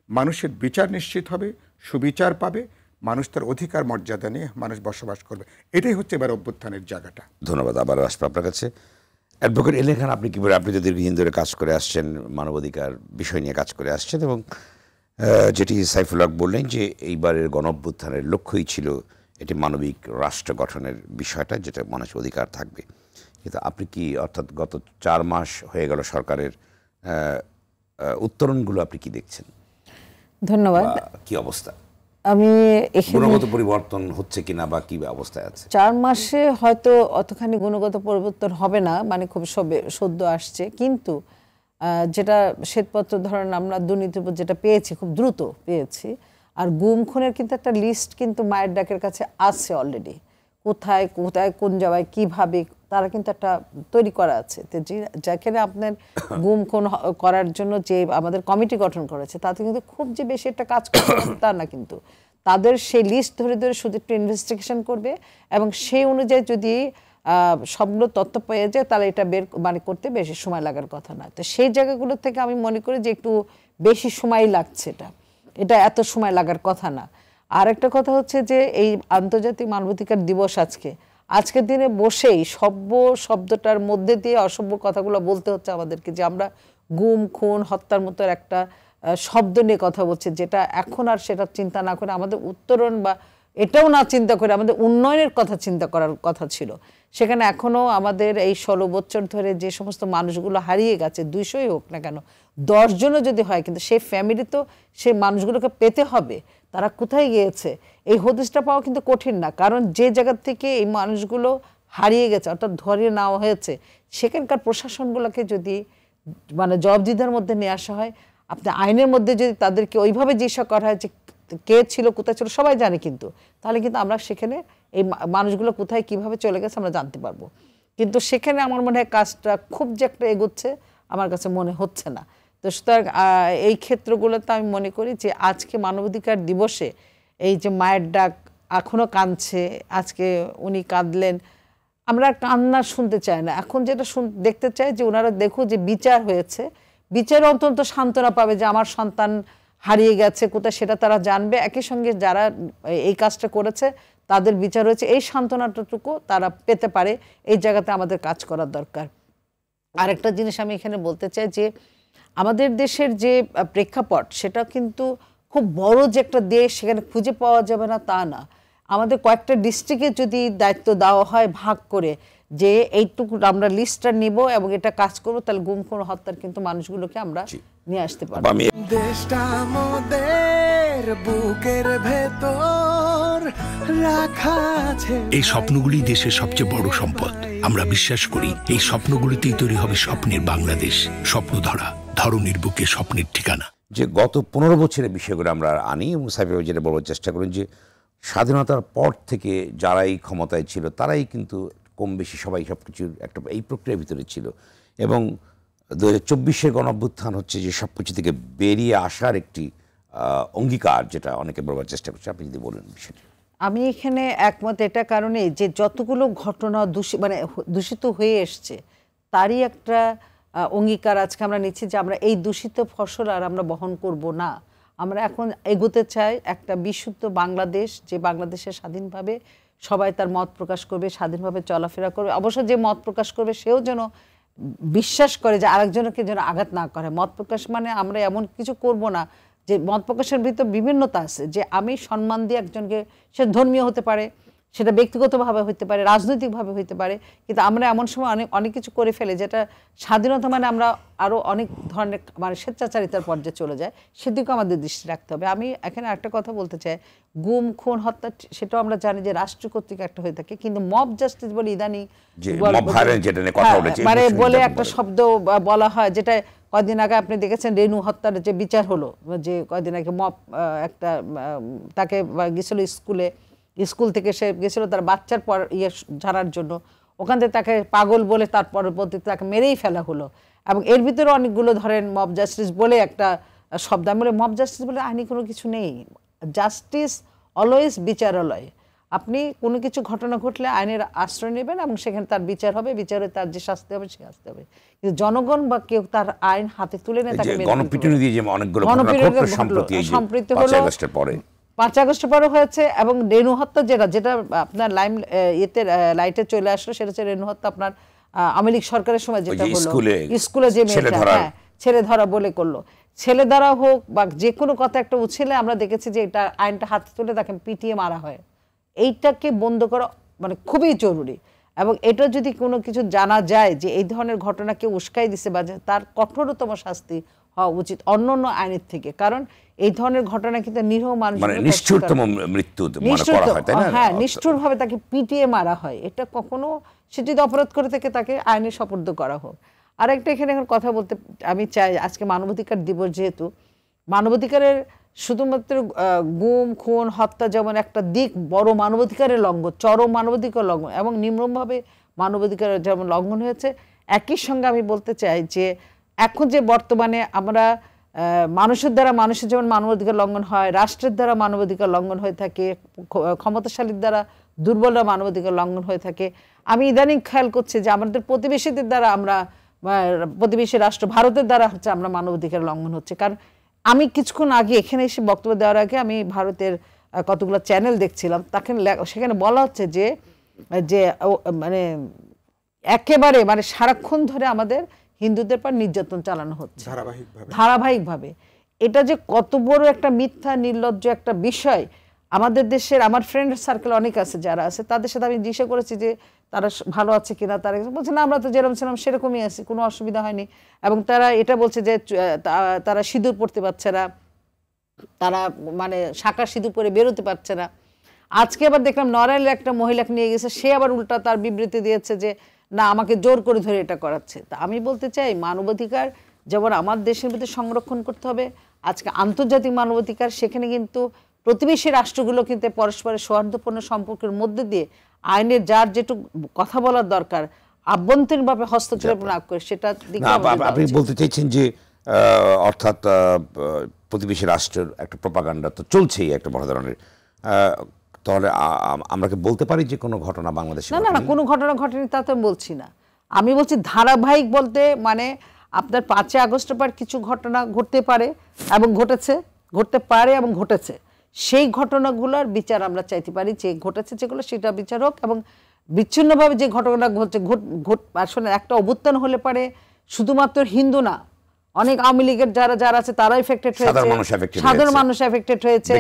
মানুষের বিচার নিশ্চিত হবে, সুবিচার পাবে, মানুষ তার অধিকার মর্যাদা নিয়ে মানুষ বসবাস করবে। এটাই হচ্ছে এবার অভ্যুত্থানের জায়গাটা। ধন্যবাদ। আবার আসবো আপনার কাছে। অ্যাডভোকেট এলেন খান, আপনি কীভাবে, আপনি তো দীর্ঘদিন ধরে কাজ করে আসছেন, মানবাধিকার বিষয় নিয়ে কাজ করে আসছেন, এবং যেটি সাইফুল হক বললেন যে এইবারের গণ অভ্যুত্থানের লক্ষ্যই ছিল এটি মানবিক রাষ্ট্র গঠনের বিষয়টা, যেটা মানুষের অধিকার থাকবে। কিন্তু আপনি কি, অর্থাৎ গত 4 মাস হয়ে গেল সরকারের উত্তরণগুলো আপনি কি দেখছেন? ধন্যবাদ। কি অবস্থা, আমি গুণগত পরিবর্তন হচ্ছে কিনা বা কি অবস্থায় আছে? 4 মাসে হয়তো অতখানি গুণগত পরিবর্তন হবে না, মানে খুব সদ্য আসছে, কিন্তু যেটা শ্বেতপত্র ধরেন আমরা দুর্নীতির উপর যেটা পেয়েছি খুব দ্রুত পেয়েছি। আর গুম খুনের কিন্তু একটা লিস্ট কিন্তু মায়ের ডাকের কাছে আছে অলরেডি, কোথায় কোথায় কোন জায়গায় কিভাবে তারা কিন্তু একটা তৈরি করা আছে। তো যেখানে আপনার গুম খুন করার জন্য যে আমাদের কমিটি গঠন করেছে তাতে কিন্তু খুব যে বেশি একটা কাজ করতে তা না, কিন্তু তাদের সেই লিস্ট ধরে ধরে শুধু একটু ইনভেস্টিগেশন করবে এবং সেই অনুযায়ী যদি সবগুলো তথ্য পেয়ে যায় তাহলে এটা মানে করতে বেশি সময় লাগার কথা না। তো সেই জায়গাগুলো থেকে আমি মনে করি যে একটু বেশি সময় লাগছে, এটা এত সময় লাগার কথা না। আর একটা কথা হচ্ছে যে এই আন্তর্জাতিক মানবাধিকার দিবস আজকের দিনে বসেই সভ্য শব্দটার মধ্যে দিয়ে অসভ্য কথাগুলো বলতে হচ্ছে আমাদেরকে, যে আমরা গুম খুন হত্যার মতো একটা শব্দ নিয়ে কথা বলছি, যেটা এখন আর সেটা চিন্তা না করে আমাদের উত্তরণ বা এটাও না চিন্তা করে আমাদের উন্নয়নের কথা চিন্তা করার কথা ছিল। সেখানে এখনও আমাদের এই 16 বছর ধরে যে সমস্ত মানুষগুলো হারিয়ে গেছে, 200ই হোক না কেন, 10 জনও যদি হয়, কিন্তু সেই ফ্যামিলি তো সেই মানুষগুলোকে পেতে হবে, তারা কোথায় গিয়েছে এই হদিসটা পাওয়া কিন্তু কঠিন না। কারণ যে জায়গা থেকে এই মানুষগুলো হারিয়ে গেছে অর্থাৎ ধরিয়ে নেওয়া হয়েছে, সেখানকার প্রশাসনগুলোকে যদি মানে জবাবদিহিতার মধ্যে নিয়ে আসা হয়, আপনি আইনের মধ্যে যদি তাদেরকে ওইভাবে জিজ্ঞাসা করা হয় যে কে ছিল কোথায় ছিল সবাই জানে, কিন্তু তাহলে কিন্তু আমরা সেখানে এই মানুষগুলো কোথায় কিভাবে চলে গেছে আমরা জানতে পারবো। কিন্তু সেখানে আমার মনে হয় কাজটা খুব যে একটা এগোচ্ছে আমার কাছে মনে হচ্ছে না। তো সুতরাং এই ক্ষেত্রগুলোতে আমি মনে করি যে আজকে মানবাধিকার দিবসে এই যে মায়ের ডাক এখনও কাঁদছে, আজকে উনি কাঁদলেন, আমরা কান্না শুনতে চাই না, এখন যেটা দেখতে চাই যে ওনারা দেখুক যে বিচার হয়েছে, বিচারে অন্তত সান্ত্বনা পাবে যে আমার সন্তান হারিয়ে গেছে কোথায় সেটা তারা জানবে, একই সঙ্গে যারা এই কাজটা করেছে তাদের বিচার হয়েছে, এই সান্ত্বনাটুকু তারা পেতে পারে। এই জায়গাতে আমাদের কাজ করার দরকার। আরেকটা জিনিস আমি এখানে বলতে চাই যে আমাদের দেশের যে প্রেক্ষাপট সেটা কিন্তু খুব বড় যে একটা দেশ, সেখানে খুঁজে পাওয়া যাবে না তা না। আমাদের কয়েকটা ডিস্ট্রিক্টে যদি দায়িত্ব দেওয়া হয় ভাগ করে, যে এইটুকু আমরা লিস্টটা নিব এবং এটা কাজ করবো, তাহলে গুম খুন হত্যার কিন্তু মানুষগুলোকে আমরা নিয়ে আসতে পারব। দেশটা মোদের বুকের ভেতর রাখা আছে। এই স্বপ্নগুলি দেশের সবচেয়ে বড় সম্পদ। আমরা বিশ্বাস করি এই স্বপ্নগুলিতেই তৈরি হবে স্বপ্নের বাংলাদেশ। স্বপ্ন ধরা, ধরনীর বুকে স্বপ্নের ঠিকানা। যে গত 15 বছরের বিষয়গুলো আমরা আনি এবং সাইফ যেটা বলার চেষ্টা করেন যে স্বাধীনতার পর থেকে যারাই ক্ষমতায় ছিল তারাই কিন্তু কম বেশি সবাই সব কিছুর একটা এই প্রক্রিয়ার ভিতরে ছিল, এবং 2024-এর গণঅভ্যুত্থান হচ্ছে যে সব কিছু থেকে বেরিয়ে আসার একটি অঙ্গীকার, যেটা অনেকে বলবার চেষ্টা করছে। আপনি যদি বলেন বিষয়টি। আমি এখানে একমত এটা কারণে যে যতগুলো ঘটনা দূষিত হয়ে এসছে তারই একটা অঙ্গীকার আজকে আমরা নিচ্ছি যে আমরা এই দূষিত ফসল আর আমরা বহন করব না। আমরা এখন এগোতে চাই একটা বিশুদ্ধ বাংলাদেশ, যে বাংলাদেশে স্বাধীনভাবে সবাই তার মত প্রকাশ করবে, স্বাধীনভাবে চলাফেরা করবে। অবশ্য যে মত প্রকাশ করবে সেও যেন বিশ্বাস করে যে আরেকজনকে যেন আঘাত না করে। মত প্রকাশ মানে আমরা এমন কিছু করব না যে মত প্রকাশের ভিতর বিভিন্নতা আছে, যে আমি সম্মান দিয়ে একজনকে, সে ধর্মীয় হতে পারে, সেটা ব্যক্তিগতভাবে হতে পারে, রাজনৈতিকভাবে হতে পারে, কিন্তু আমরা এমন সময় অনেক কিছু করে ফেলে যেটা স্বাধীনতা মানে আমরা আরও অনেক ধরনের মানে স্বেচ্ছাচারিতার পর্যায়ে চলে যায়, সেদিকেও আমাদের দৃষ্টি রাখতে হবে। আমি এখানে একটা কথা বলতে চাই, গুম খুন হত্যা সেটাও আমরা জানি যে রাষ্ট্র কর্তৃক একটা হয়ে থাকে, কিন্তু মব জাস্টিস বলে ইদানিং মানে বলে একটা শব্দ বলা হয়, যেটা কয়দিন আগে আপনি দেখেছেন রেণু হত্যার যে বিচার হলো, যে কয়দিন আগে মব একটা তাকে গেছিল স্কুল থেকে, সে গেছিল তার বাচ্চার পর ঝাড়ার জন্য, ওখান থেকে তাকে পাগল বলে তার পরবর্তীতে তাকে মেরেই ফেলা হলো। এবং এর ভিতরে অনেকগুলো ধরেন মব জাস্টিস বলে একটা শব্দ, আমি বলে মব জাস্টিস বলে আইনি কোনো কিছু নেই। জাস্টিস অলওয়েজ বিচারালয়। আপনি কোনো কিছু ঘটনা ঘটলে আইনের আশ্রয় নেবেন এবং সেখানে তার বিচার হবে, বিচারে তার যে শাস্তি হবে সে শাস্তি হবে, কিন্তু জনগণ বা কেউ তার আইন হাতে তুলে নেয় তাকে গণপিটুনি দিয়ে যে অনেকগুলো সম্প্রতি হলো 5 আগস্টের পরে 5 আগস্টের পরে হয়েছে। এবং রেণু হত্যা যেটা আপনার লাইটে চলে আসলো, সেটা হচ্ছে রেণু হত্যা আপনার আওয়ামী লীগ সরকারের সময় যেটা হলো, স্কুলে যে মেয়েটা ছেলে ধরা বলে করলো, ছেলে ধরা হোক বা যে কোনো কথা একটা উছেলে আমরা দেখেছি যে এটা আইনটা হাতে তুলে তাকে পিটিয়ে মারা হয়। এইটাকে বন্ধ করা মানে খুবই জরুরি, এবং এটা যদি কোনো কিছু জানা যায় যে এই ধরনের ঘটনাকে উস্কাই দিছে বা তার কঠোরতম শাস্তি হওয়া উচিত অন্য আইনের থেকে, কারণ এই ধরনের ঘটনা কিন্তু নিরীহ মানুষ নিষ্ঠুরতম মৃত্যু মনে করা হয়, তাই না? হ্যাঁ, নিষ্ঠুরভাবে তাকে পিটিয়ে মারা হয়। এটা কখনো সে যদি অপরাধ করে থাকে তাকে আইনে সোপর্দ করা হোক। আরেকটা এখানে এখন কথা বলতে আমি চাই, আজকে মানবাধিকার দিবস, যেহেতু মানবাধিকারের শুধুমাত্র গুম খুন হত্যা যেমন একটা দিক, বড় মানবাধিকারের লঙ্ঘন, চরম মানবাধিকার লঙ্ঘন এবং নিম্নভাবে মানবাধিকারের যেমন লঙ্ঘন হয়েছে, একই সঙ্গে আমি বলতে চাই যে এখন যে বর্তমানে আমরা মানুষের দ্বারা মানুষের যেমন মানবাধিকার লঙ্ঘন হয়, রাষ্ট্রের দ্বারা মানবাধিকার লঙ্ঘন হয়ে থাকে, ক্ষমতাশালীর দ্বারা দুর্বলরা মানবাধিকার লঙ্ঘন হয়ে থাকে। আমি ইদানিং খেয়াল করছি যে আমাদের প্রতিবেশীদের দ্বারা আমরা, প্রতিবেশী রাষ্ট্র ভারতের দ্বারা হচ্ছে আমরা মানবাধিকার লঙ্ঘন হচ্ছে। কারণ আমি কিছুক্ষণ আগে এখানে এসে বক্তব্য দেওয়ার আগে আমি ভারতের কতগুলো চ্যানেল দেখছিলাম, সেখানে বলা হচ্ছে যে মানে একেবারে মানে সারাক্ষণ ধরে আমাদের হিন্দুদের পর নির্যাতন চালানো হচ্ছে ধারাবাহিকভাবে। এটা যে কত বড় একটা মিথ্যা নির্লজ্জ একটা বিষয়। আমাদের দেশের, আমার ফ্রেন্ড সার্কেল অনেক আছে যারা আছে, তাদের সাথে আমি জিজ্ঞাসা করেছি যে তারা ভালো আছে কিনা, তারা বলছে না আমরা তো যেরকম ছিলাম সেরকমই আছি, কোনো অসুবিধা হয়নি। এবং তারা এটা বলছে যে তারা সিঁদুর পরতে পারছে না, তারা মানে শাঁখা সিঁদুর পরে বেরোতে পারছে না। আজকে আবার দেখলাম নড়াইলে একটা মহিলাকে নিয়ে গেছে, সে আবার উল্টা তার বিবৃতি দিয়েছে যে না আমাকে জোর করে ধরে এটা করাচ্ছে। তা আমি বলতে চাই মানবাধিকার যেমন আমার দেশের মধ্যে সংরক্ষণ করতে হবে, আজকে আন্তর্জাতিক মানবাধিকার, সেখানে কিন্তু প্রতিবেশী রাষ্ট্রগুলো কিন্তু পরস্পরের সৌহার্দ্যপূর্ণ সম্পর্কের মধ্যে দিয়ে আইনের যার যেটুকু কথা বলার দরকার আভ্যন্তরীণভাবে হস্তক্ষেপ না করে সেটা দিকে আপনি বলতে চাইছেন যে অর্থাৎ প্রতিবেশী রাষ্ট্রের একটা প্রপাগান্ডা তো চলছেই একটা বড় ধরনের, তাহলে আমরা কি বলতে পারি যে কোনো ঘটনা বাংলাদেশে? না, কোনো ঘটনা ঘটেনি তা তো বলছি না। আমি বলছি ধারাবাহিক বলতে মানে আপনার 5 আগস্টের পর কিছু ঘটনা ঘটতে পারে এবং ঘটতে পারে এবং ঘটেছে, সেই ঘটনাগুলোর বিচার আমরা চাইতে পারি, যে ঘটেছে যেগুলো সেটা বিচার হোক। এবং বিচ্ছিন্নভাবে যে ঘটনা ঘটছে আসলে একটা অভ্যুত্থান হলে পারে শুধুমাত্র হিন্দু না, অনেক আওয়ামী লীগের যারা আছে তারা এফেক্টেড হয়েছে, সাধারণ মানুষ এফেক্টেড হয়েছে,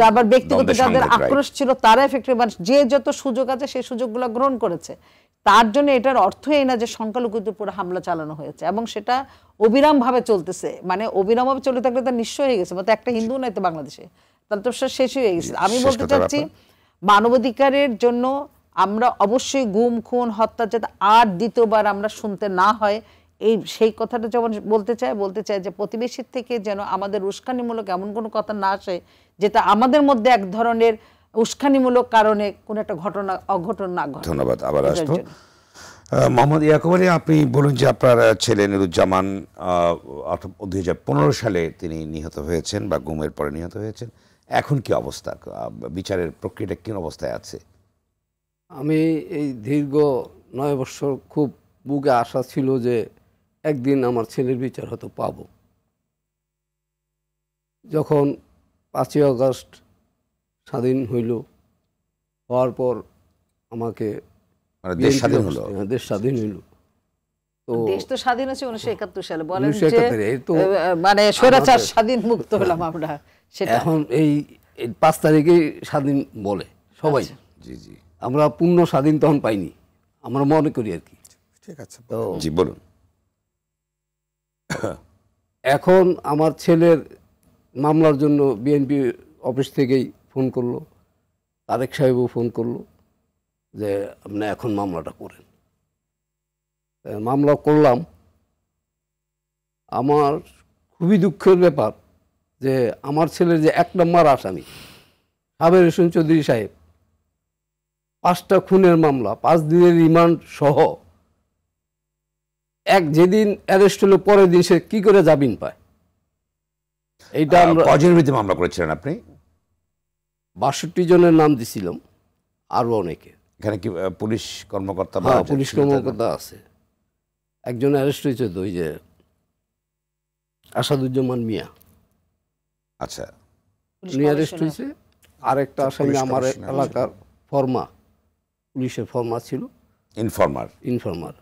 আবার ব্যক্তিগত যাদের আক্রোশ ছিল তারা এফেক্টেড, মানে যে যত সুযোগ আছে সেই সুযোগগুলো গ্রহণ করেছে। তার জন্য এটার অর্থ এই না যে সংখ্যালঘুদের উপর হামলা চালানো হয়েছে, এবং সেটা অবিরামভাবে চলতেছে। মানে অবিরামভাবে চলতে থাকলে তার নিশ্চয় হয়ে গেছে, একটা হিন্দু নাই তো বাংলাদেশে, তাহলে তো শেষই হয়ে গেছে। আমি বলতে চাচ্ছি মানবাধিকারের জন্য আমরা অবশ্যই গুম খুন হত্যা যাতে আর দ্বিতীয়বার আমরা শুনতে না হয়, সেই কথাটা যখন বলতে চাই যে প্রতিবেশীর থেকে যেন আমাদের উস্কানিমূলক এমন কোনো কথা না আসে যেটা আমাদের মধ্যে এক ধরনের উস্কানিমূলক কারণে কোনো একটা অঘটন না ঘটে। ধন্যবাদ, আবার আসবো। মোহাম্মদ ইয়াকুব আলী, আপনি বলুন যে আপনার ছেলে নুরুজ্জামান 2015 সালে তিনি নিহত হয়েছেন বা গুমের পরে নিহত হয়েছেন, এখন কি অবস্থা, বিচারের প্রক্রিয়াটা কি অবস্থায় আছে? আমি এই দীর্ঘ 9 বছর খুব বুকে আশা ছিল যে একদিন আমার ছেলের বিচার হয়তো পাব। যখন 5ই আগস্ট স্বাধীন হইল, হওয়ার পর আমাকে দেশ স্বাধীন হলো, দেশ স্বাধীন হইল, তো দেশ তো স্বাধীন হচ্ছে 1971 সালে, বলেন যে মানে স্বৈরাচার স্বাধীন মুক্ত হলাম আমরা, সেটা এখন এই 5 তারিখে স্বাধীন বলে সবাই। জি জি, আমরা পূর্ণ স্বাধীন তখন পাইনি, আমরা মনে করি আর কি। ঠিক আছে, তো জি বলুন। এখন আমার ছেলের মামলার জন্য বিএনপি অফিস থেকেই ফোন করলো, তারেক সাহেবও ফোন করলো যে আপনি এখন মামলাটা করেন। মামলা করলাম। আমার খুবই দুঃখের ব্যাপার যে আমার ছেলের যে 1 নম্বর আসামি সাবের হোসেন চৌধুরী সাহেব, 5টা খুনের মামলা, 5 দিনের রিমান্ড সহ, যেদিন অ্যারেস্ট হলো পরের দিন সে কি করে জামিন পায়? এইটা আমরা কজনের বিরুদ্ধে মামলা করেছিলেন আপনি? 62 জনের নাম দিছিলাম, আরো অনেকে। এখানে কি পুলিশ কর্মকর্তা? পুলিশ কর্মকর্তা আছে। একজন অ্যারেস্ট হয়েছে, ওই যে আসাদুজ্জামান মিয়া, আচ্ছা, উনি অ্যারেস্ট হয়েছে। আরেকটা আসামি আমার এলাকার ফর্মা, পুলিশের ফর্মা ছিল, ইনফর্মার,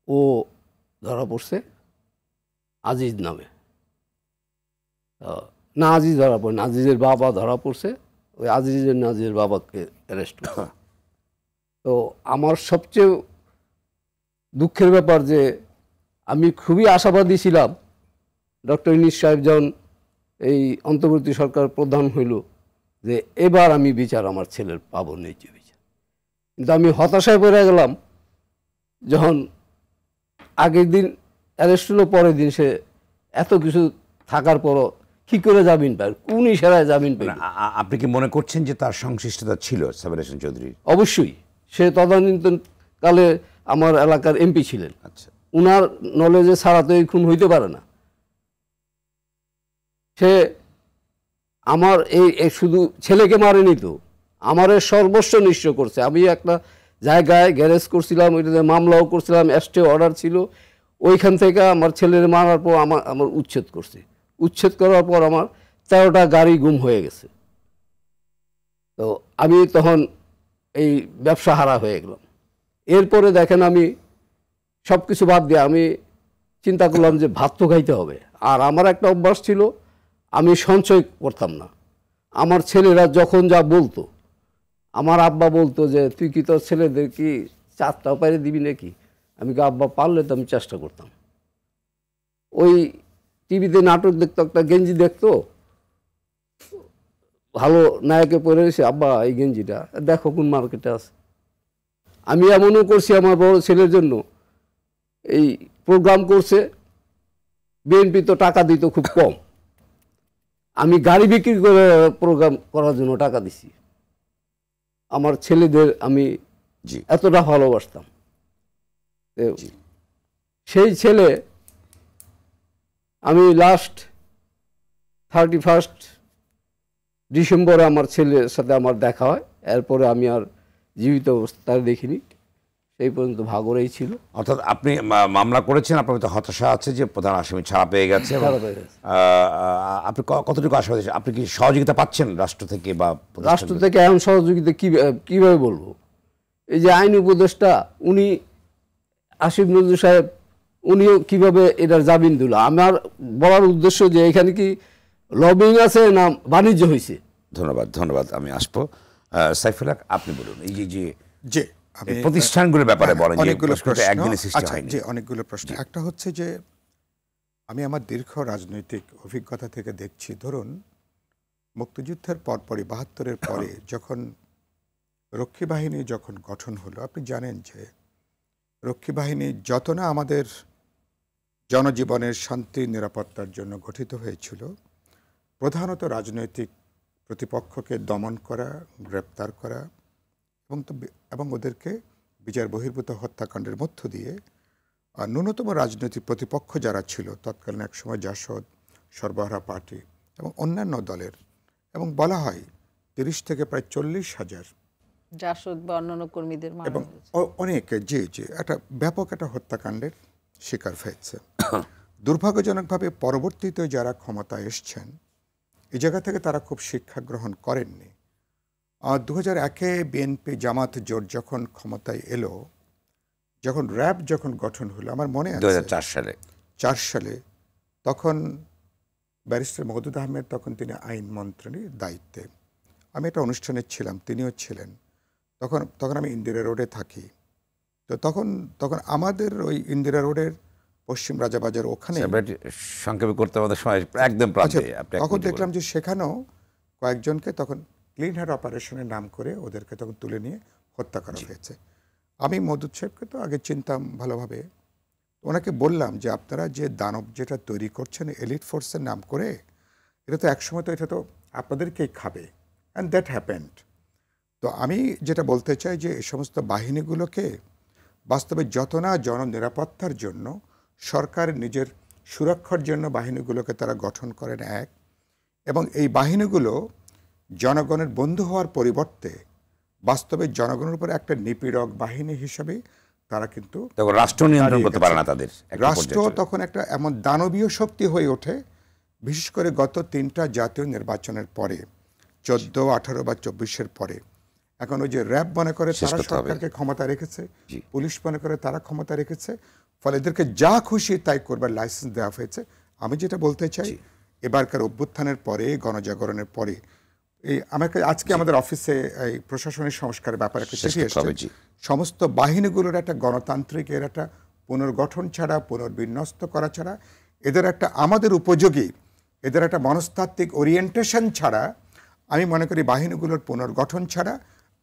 ও ধরা পড়ছে আজিজ নামে। না, আজিজ ধরা পড়ে না, আজিজের বাবা ধরা পড়ছে, ওই আজিজের বাবাকে অ্যারেস্ট করছে। তো আমার সবচেয়ে দুঃখের ব্যাপার যে আমি খুবই আশাবাদী ছিলাম, ডক্টর ইউনূস সাহেব যখন এই অন্তর্বর্তী সরকার প্রধান হইল, যে এবার আমি বিচার আমার ছেলের পাবো, ন্যায্য বিচার। কিন্তু আমি হতাশায় পড়ে গেলাম যখন আগের দিন অ্যারেস্ট হলো, পরের দিন সে এত কিছু থাকার পরও কি করে জামিন পায়, কোন ইশারায় জামিন পায়? আপনি কি মনে করছেন যে তার সংশ্লিষ্টতা ছিল সাবের হোসেন চৌধুরী? অবশ্যই, সে তদানীন্তনকালে আমার এলাকার এমপি ছিলেন। আচ্ছা, উনার নলেজে ছাড়া তো এই খুন হইতে পারে না। সে আমার এই শুধু ছেলেকে মারেনি তো, আমার সর্বস্ব নিঃস্ব করছে। আমি একটা জায়গায় গ্যারেজ করছিলাম, ওইটাতে মামলাও করছিলাম, স্টে অর্ডার ছিল। ওইখান থেকে আমার ছেলের মারার পর আমার উচ্ছেদ করছে। উচ্ছেদ করার পর আমার 13টা গাড়ি গুম হয়ে গেছে। তো আমি তখন এই ব্যবসা হারা হয়ে গেলাম। এরপরে দেখেন আমি সব কিছু বাদ দিয়ে আমি চিন্তা করলাম যে ভাত তো খাইতে হবে। আর আমার একটা অভ্যাস ছিল, আমি সঞ্চয় করতাম না। আমার ছেলেরা যখন যা বলতো, আমার আব্বা বলতো যে তুই কি তোর ছেলেদের কি 4টাও পাইরে দিবি নাকি? আমি কি আব্বা পারলে তো আমি চেষ্টা করতাম। ওই টিভিতে নাটক দেখতো, একটা গেঞ্জি দেখতো, ভালো নায়কে পরে রয়েছে, আব্বা এই গেঞ্জিটা দেখো কোন মার্কেটে আছে। আমি এমনও করছি আমার বড় ছেলের জন্য, এই প্রোগ্রাম করছে, বিএনপি তো টাকা দিত খুব কম, আমি গাড়ি বিক্রি করে প্রোগ্রাম করার জন্য টাকা দিছি। আমার ছেলেদের আমি এতটা ভালোবাসতাম। সেই ছেলে, আমি লাস্ট 31 ডিসেম্বরে আমার ছেলের সাথে আমার দেখা হয়। এরপরে আমি আর জীবিত অবস্থায় দেখিনি, সেই পর্যন্ত ভাগরেই ছিল। অর্থাৎ আপনি মামলা করেছেন, আপনার তো হতাশা আছে যে প্রধান আসামি ছাড়া পেয়ে গেছে। আপনি কতটুকু আশাবাদী? আপনি কি সহযোগিতা পাচ্ছেন রাষ্ট্র থেকে? বা রাষ্ট্র থেকে এমন সহযোগিতা কিভাবে বলবো? এই যে আইন উপদেষ্টা, উনি আসিফ নজরুল সাহেব, উনিও কিভাবে এটার জামিন দিল। আমার বলার উদ্দেশ্য যে এখানে কি লবিং আছে না বাণিজ্য হয়েছে? ধন্যবাদ, আমি আসবো। সাইফুল হক, আপনি বলুন, এই যে যে এই প্রতিষ্ঠানগুলোর ব্যাপারে বলেন যে অনেকগুলো প্রশ্নটা প্রশ্ন, একদিনে সৃষ্টি আচ্ছা, হয়নি। যে অনেকগুলো প্রশ্ন। একটা হচ্ছে যে আমি আমার দীর্ঘ রাজনৈতিক অভিজ্ঞতা থেকে দেখছি, ধরুন মুক্তিযুদ্ধের পরপরই ৭২-এর পরে যখন রক্ষী বাহিনী যখন গঠন হলো, আপনি জানেন যে রক্ষী বাহিনী যত না আমাদের জনজীবনের শান্তি নিরাপত্তার জন্য গঠিত হয়েছিল, প্রধানত রাজনৈতিক প্রতিপক্ষকে দমন করা, গ্রেপ্তার করা এবং ওদেরকে বিচার বহির্ভূত হত্যাকাণ্ডের মধ্য দিয়ে ন্যূনতম রাজনৈতিক প্রতিপক্ষ যারা ছিল তৎকালীন একসময় জাসদ, সর্বহারা পার্টি এবং অন্যান্য দলের, এবং বলা হয় ৩০ থেকে প্রায় ৪০,০০০ জাসদ বা অন্যান্য কর্মীদের মারা এবং হয়েছে। অনেকে যে একটা ব্যাপক একটা হত্যাকাণ্ডের শিকার হয়েছে। দুর্ভাগ্যজনকভাবে পরবর্তীতে যারা ক্ষমতায় এসছেন এই জায়গা থেকে তারা খুব শিক্ষা গ্রহণ করেননি। ২০০১-এ বিএনপি জামাত জোট যখন ক্ষমতায় এলো, যখন র্যাব যখন গঠন হলো, আমার মনে আছে ৪ সালে তখন ব্যারিস্টার মওদুদ আহমেদ, তখন তিনি আইন মন্ত্রণের দায়িত্বে, আমি একটা অনুষ্ঠানে ছিলাম, তিনিও ছিলেন। তখন আমি ইন্দিরা রোডে থাকি। তো তখন আমাদের ওই ইন্দিরা রোডের পশ্চিম রাজাবাজার ওখানে সংক্ষেপে করতে আমাদের সময় একদম প্রান্তে, তখন দেখলাম যে সেখানেও কয়েকজনকে তখন ক্লিন হার্ট অপারেশনের নাম করে ওদেরকে তখন তুলে নিয়ে হত্যা করা হয়েছে। আমি মওদুদ সাহেবকে তো আগে চিনতাম ভালোভাবে, ওনাকে বললাম যে আপনারা যে দানব যেটা তৈরি করছেন এলিট ফোর্সের নাম করে, এটা তো একসময় তো এটা তো আপনাদেরকেই খাবে, অ্যান্ড দ্যাট হ্যাপেন্ড। তো আমি যেটা বলতে চাই যে এই সমস্ত বাহিনীগুলোকে বাস্তবে যত না জননিরাপত্তার জন্য সরকার নিজের সুরক্ষার জন্য বাহিনীগুলোকে তারা গঠন করেন এক, এবং এই বাহিনীগুলো জনগণের বন্ধু হওয়ার পরিবর্তে বাস্তবে জনগণের উপর একটা নিপীড়ক বাহিনী হিসাবে তারা কিন্তু রাষ্ট্র নিয়ন্ত্রণ করতে পারে না তাদের। রাষ্ট্র তখন একটা এমন দানবীয় শক্তি হয়ে ওঠে, বিশেষ করে গত 3টা জাতীয় নির্বাচনের পরে, 14, 18 বা 24-এর পরে। এখন ওই যে র্যাব মনে করে তারা সরকারকে ক্ষমতা রেখেছে, পুলিশ মনে করে তারা ক্ষমতা রেখেছে, ফলে এদেরকে যা খুশি তাই করবার লাইসেন্স দেওয়া হয়েছে। আমি যেটা বলতে চাই, এবারকার অভ্যুত্থানের পরে, গণজাগরণের পরে, এই আজকে আমাদের অফিসে এই প্রশাসনিক সংস্কারের ব্যাপারে একটা চিঠি এসেছে, সমস্ত বাহিনীগুলোর একটা গণতান্ত্রিকের একটা পুনর্গঠন ছাড়া, পুনর্বিন্যস্ত করা ছাড়া, এদের একটা আমাদের উপযোগী, এদের একটা মনস্তাত্ত্বিক ওরিয়েন্টেশন ছাড়া, আমি মনে করি বাহিনীগুলোর পুনর্গঠন ছাড়া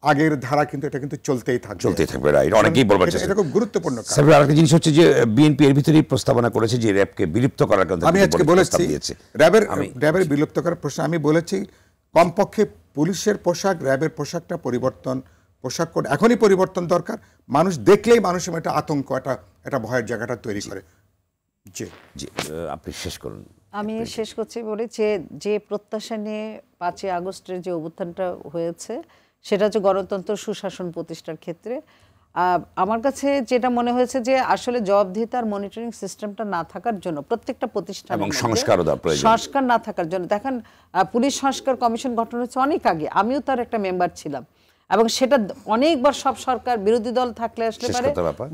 আগের ধারা কিন্তু এটা কিন্তু চলতেই থাকবে। অনেকেই বলবেন এটা খুব গুরুত্বপূর্ণ। আরেকটা জিনিস হচ্ছে যে বিএনপি এর ভিতরেই প্রস্তাবনা করেছে যে র্যাবকে বিলুপ্ত করার কথা। আমি আজকে বলেছি র্যাবের বিলুপ্ত করার প্রশ্ন আমি বলেছি, কমপক্ষে পুলিশের পোশাক, র্যাবের পোশাকটা পরিবর্তন, পোশাক কোড এখনই পরিবর্তন দরকার। মানুষ দেখলেই মানুষের একটা আতঙ্ক, একটা ভয়ের জায়গাটা তৈরি করে। জি জি, আপনি শেষ করুন। আমি শেষ করছি বলে যে প্রত্যাশা নিয়ে 5ই আগস্টের যে অভ্যুত্থানটা হয়েছে, সেটা হচ্ছে গণতন্ত্র সুশাসন প্রতিষ্ঠার ক্ষেত্রে আমার কাছে যেটা মনে হয়েছে যে আসলে জবাবদিহিতার মনিটরিং সিস্টেমটা না থাকার জন্য প্রত্যেকটা প্রতিষ্ঠান এবং সংস্কার না থাকার জন্য, দেখেন পুলিশ সংস্কার কমিশন গঠন হয়েছে অনেক আগে, আমিও তার একটা মেম্বার ছিলাম, এবং সেটা অনেকবার সব সরকার বিরোধী দল থাকলে আসলে পারে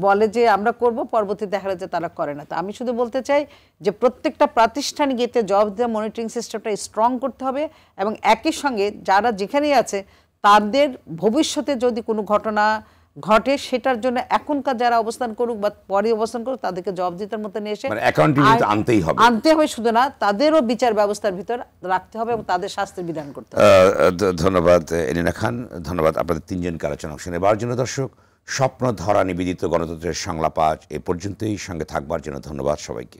বলে যে আমরা করব, পরবর্তীতে দেখা যায় তারা করে না। তো আমি শুধু বলতে চাই যে প্রত্যেকটা প্রাতিষ্ঠানিক এতে জবাবদিহিতা মনিটরিং সিস্টেমটা স্ট্রং করতে হবে, এবং একই সঙ্গে যারা যেখানেই আছে তাদের ভবিষ্যতে যদি কোনো ঘটনা ঘটে সেটার জন্য এখনকার যারা অবস্থান করুক বা পরে অবস্থান করুক তাদেরকে জবাবদিহিতার মধ্যে নিয়ে এসে আনতে হবে, শুধু না তাদেরও বিচার ব্যবস্থার ভিতর রাখতে হবে এবং তাদের শাস্তির বিধান করতে হবে। ধন্যবাদ এলিনা খান, ধন্যবাদ আপনাদের তিনজনকে আলোচনা অংশ নেবার জন্য। দর্শক, স্বপ্ন ধরা নিবেদিত গণতন্ত্রের সংলাপ আজ এ পর্যন্তই। সঙ্গে থাকবার জন্য ধন্যবাদ সবাইকে।